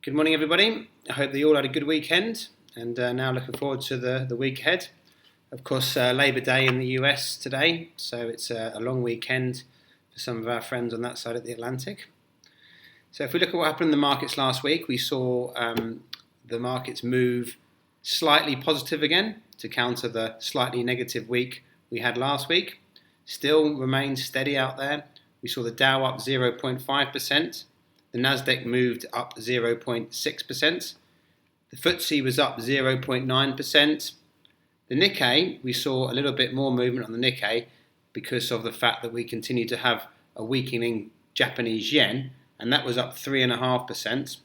Good morning, everybody. I hope that you all had a good weekend and now looking forward to the week ahead. Of course, Labour Day in the US today, so it's a long weekend for some of our friends on that side of the Atlantic. So if we look at what happened in the markets last week, we saw the markets move slightly positive again to counter the slightly negative week we had last week. Still remains steady out there. We saw the Dow up 0.5%. The Nasdaq moved up 0.6%. The FTSE was up 0.9%. The Nikkei, we saw a little bit more movement on the Nikkei because of the fact that we continue to have a weakening Japanese yen, and that was up 3.5%.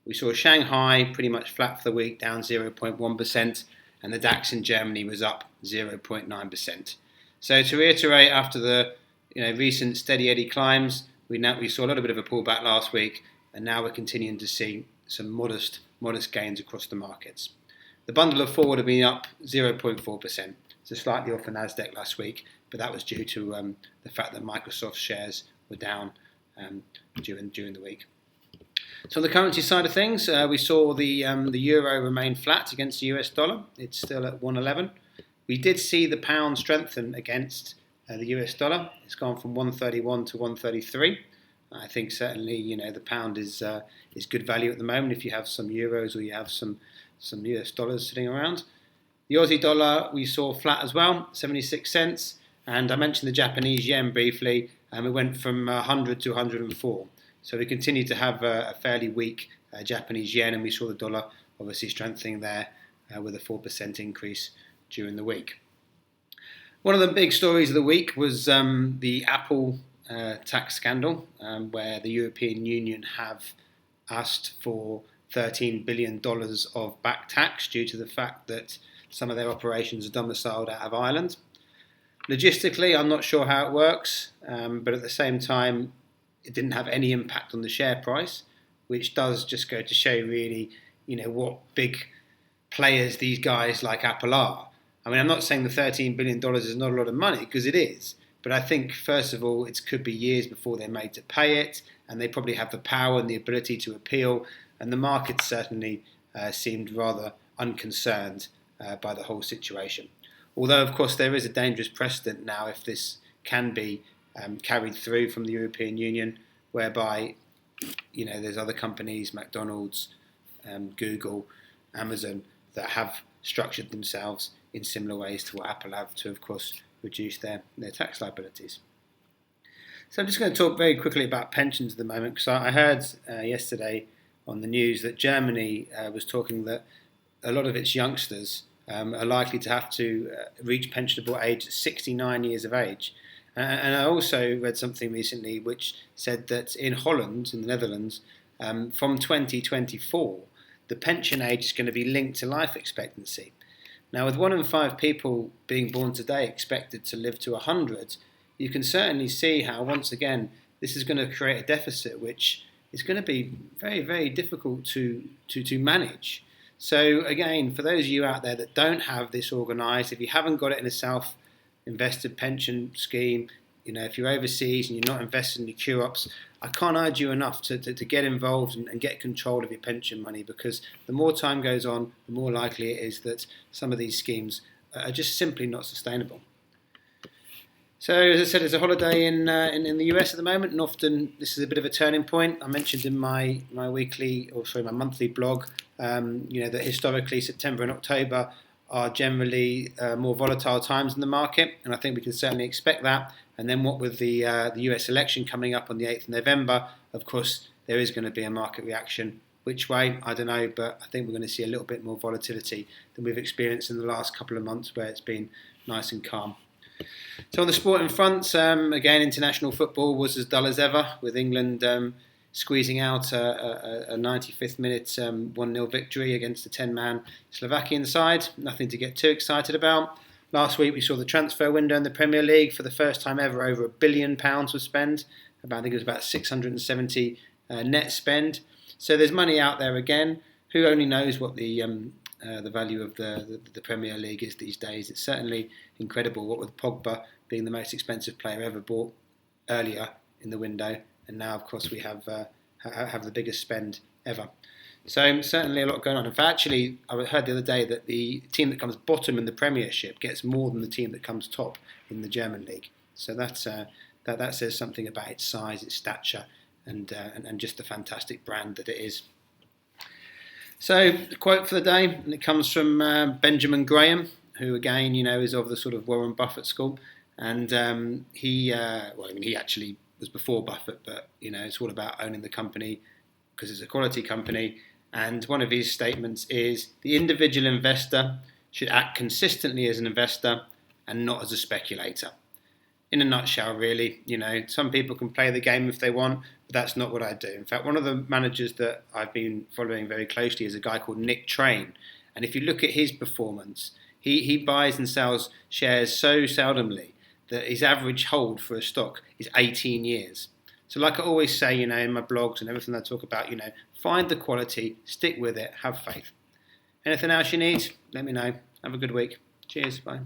We saw Shanghai pretty much flat for the week, down 0.1%, and the DAX in Germany was up 0.9%. So to reiterate, after the recent steady eddy climbs, we saw a little bit of a pullback last week, and now we're continuing to see some modest gains across the markets. The bundle of forward have been up 0.4%, so slightly off the Nasdaq last week, but that was due to the fact that Microsoft shares were down during the week. So on the currency side of things, we saw the euro remain flat against the US dollar. It's still at 111. We did see the pound strengthen against the US dollar. It's gone from 131 to 133. I think certainly the pound is good value at the moment if you have some euros or you have some US dollars sitting around. The Aussie dollar we saw flat as well, 76 cents. And I mentioned the Japanese yen briefly, and it went from 100 to 104. So we continue to have a fairly weak Japanese yen, and we saw the dollar obviously strengthening there with a 4% increase during the week. One of the big stories of the week was the Apple tax scandal, where the European Union have asked for $13 billion of back tax due to the fact that some of their operations are domiciled out of Ireland. Logistically, I'm not sure how it works, but at the same time, it didn't have any impact on the share price, which does just go to show really, what big players these guys like Apple are. I mean, I'm not saying the $13 billion is not a lot of money, because it is. But I think, first of all, it could be years before they're made to pay it, and they probably have the power and the ability to appeal. And the market certainly seemed rather unconcerned by the whole situation. Although, of course, there is a dangerous precedent now if this can be carried through from the European Union, whereby, there's other companies, McDonald's, Google, Amazon, that have structured themselves in similar ways to what Apple have to, of course, reduce their tax liabilities. So I'm just going to talk very quickly about pensions at the moment, because I heard yesterday on the news that Germany was talking that a lot of its youngsters are likely to have to reach pensionable age at 69 years of age. And I also read something recently which said that in Holland, in the Netherlands, from 2024, the pension age is going to be linked to life expectancy. Now, with 1 in 5 people being born today expected to live to 100, you can certainly see how, once again, this is going to create a deficit which is going to be very, very difficult to manage. So, again, for those of you out there that don't have this organised, if you haven't got it in a self-invested pension scheme, if you're overseas and you're not invested in your QOPs, I can't urge you enough to get involved and get control of your pension money, because the more time goes on, the more likely it is that some of these schemes are just simply not sustainable. So, as I said, there's a holiday in the US at the moment, and often this is a bit of a turning point. I mentioned in my monthly blog, that historically September and October are generally more volatile times in the market, and I think we can certainly expect that. And then what with the US election coming up on the 8th of November, of course, there is going to be a market reaction. Which way? I don't know, but I think we're going to see a little bit more volatility than we've experienced in the last couple of months, where it's been nice and calm. So on the sporting front, again, international football was as dull as ever, with England squeezing out a 95th minute 1-0 victory against the 10-man Slovakian side. Nothing to get too excited about. Last week we saw the transfer window in the Premier League. For the first time ever, over £1 billion was spent. I think it was about 670 net spend. So there's money out there again. Who only knows what the value of the Premier League is these days? It's certainly incredible, what with Pogba being the most expensive player ever bought earlier in the window, and now of course we have the biggest spend ever. So certainly a lot going on. In fact, actually, I heard the other day that the team that comes bottom in the Premiership gets more than the team that comes top in the German league. So that says something about its size, its stature, and just the fantastic brand that it is. So the quote for the day, and it comes from Benjamin Graham, who again, is of the sort of Warren Buffett school, and he actually was before Buffett, but it's all about owning the company because it's a quality company. And one of his statements is the individual investor should act consistently as an investor and not as a speculator. In a nutshell, really, some people can play the game if they want, but that's not what I do. In fact, one of the managers that I've been following very closely is a guy called Nick Train. And if you look at his performance, he buys and sells shares so seldomly that his average hold for a stock is 18 years. So like I always say, in my blogs and everything I talk about, find the quality, stick with it, have faith. Anything else you need, let me know. Have a good week. Cheers, bye.